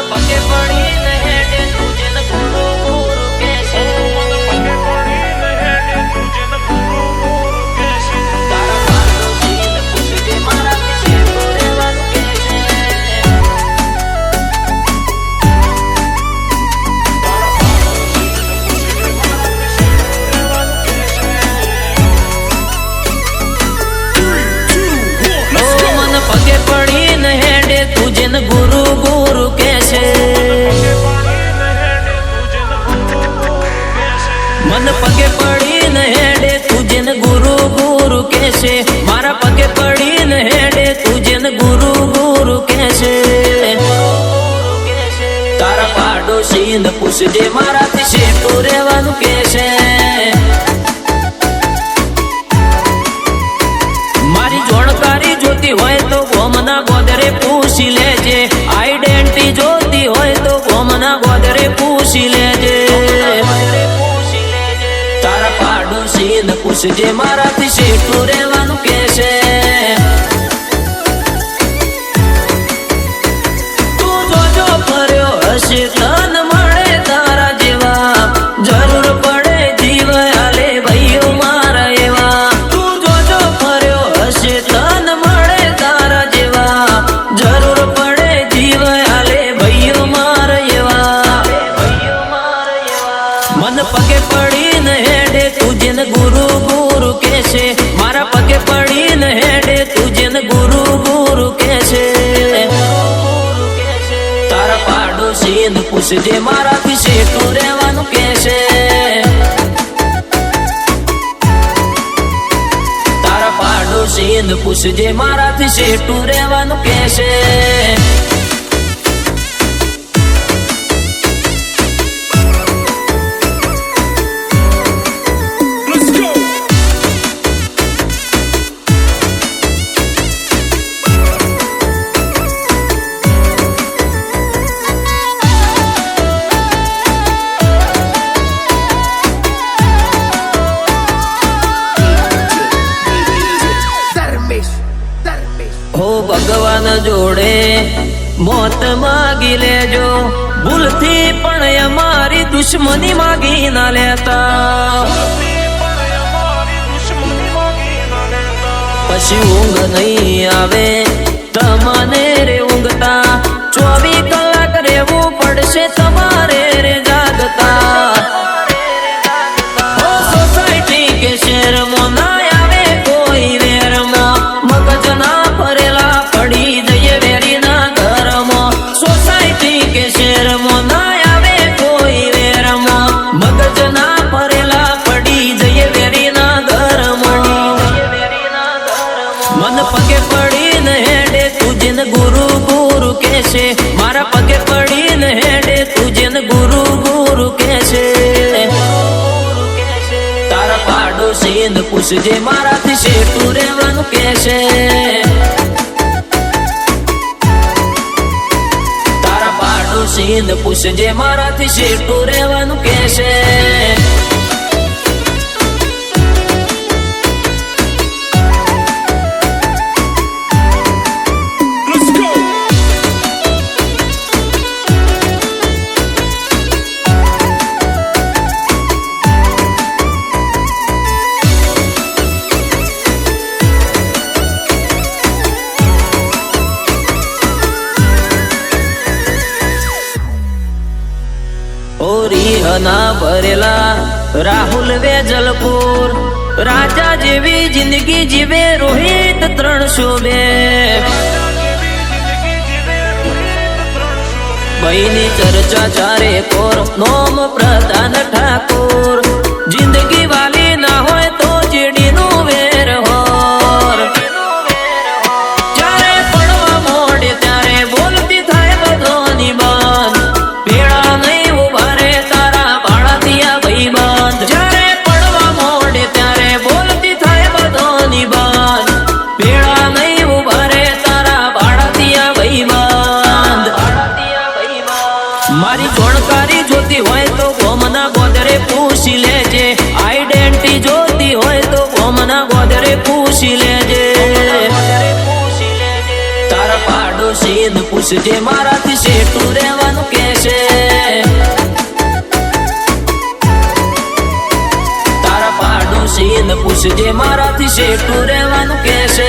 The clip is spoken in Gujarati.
પગે પડીને હેડે તુજે ન ગુરુ ગુરુ કહેશે તારા પાડોશીને પૂછજે મારાથી શેઠું રહેવાનું કહેશે પગે પડીને હેડે તુજે ન ગુરુ ગુરુ કહેશે મન પગે પડીને હેડે તુજે ન ગુરુ ગુરુ કહેશે મારા પગે પડીને હેડે તુજે ન ગુરુ ગુરુ કહેશે તારા પાડોશીને પૂછજે મારાથી શેઠું રહેવાનું કહેશે મારી જોણકારી જોતી હોય તો ગોમના ગોદરે પૂછી લેજે આઈડેન્ટિટી જોતી હોય તો ગોમના ગોદરે પૂછી લેજે તારા પાડોશીને પૂછજે મારાથી શેઠું રહેવાનું કહેશે તું જોજો ફર્યો હશે તન મળે તારા જેવા જરૂર પડે જીવ આલે ભાઈઓ મારા એવા તું જોજો ફર્યો હશે તન મળે તારા જેવા જરૂર પડે જીવ આલે ભાઈઓ મારા એવા મન પગે પડીને હેડે તુજે ન ગુરુ ગુરુ કહેશે મારા પગે પડીને હેડે તુજે ન ગુરુ ગુરુ કહેશે તારા પાડોશીને પૂછજે મારાથી શેઠું રહેવાનું કહેશે તારા પાડોશીને પૂછજે મારાથી શેઠું રહેવાનું કહેશે હો ભગવાન જોડે મોત માગી લેજો ભૂલથી પણ અમારી દુશ્મની માગી ના લેતા પછી ઊંઘ નહીં આવે તમને રે ઊંઘતા 24 કલાક રહેવું પડશે તમારે રે જાગતા સોસાયટી કે શહેરમાં ના આવે કોઈ વેરમાં મગજ ના ભરેલા પડી જઈએ વેરીના ઘરમાં સોસાયટી કે શહેરમાં ના આવે કોઈ વેરમાં મગજ ના ભરેલા પડી જઈએ વેરીના ઘરમાં મન પગે પડીને હેડે તુજે ન ગુરુ ગુરુ કહેશે મારા પગે પડીને હેડે તુજે ન ગુરુ ગુરુ કહેશે તારા પાડોશીને પૂછજે મારાથી શેઠું રહેવાનું કહેશે તારા પાડોશીને પૂછજે મારાથી શેઠું રહેવાનું કહેશે ના ભરેલા રાહુલ વેજલપુર રાજા જેવી જિંદગી જીવે રોહિત 302 ભાઈની ચર્ચા ચારે કોર નોમ પ્રધાન ઠાકોર જિંદગી વાલી ના હોય તો જેડી નું વેર હોર જ્યારે પડવા મોડે ત્યારે બોલતી થાય બધોની બાન ભેળા નહીં ઉભા રે તારા ભાડાતિયા ભાઈબંધ જ્યારે પડવા મોડે ત્યારે બોલતી થાય બધોની બાન ભેળા નહીં ઉભા રે તારા ભાડાતિયા ભાઈબંધ મારી જાણકારી જોતી હોય તો ગોમના ગોદરે પૂછી લેજે આઈડેન્ટિટી જોતી હોય તો ગોમના ગોદરે પૂછી લેજે તારા પાડોશીને પૂછજે મારાથી શેઠું રહેવાનું પૂછજે મારાથી શેઠું રહેવાનું કે છે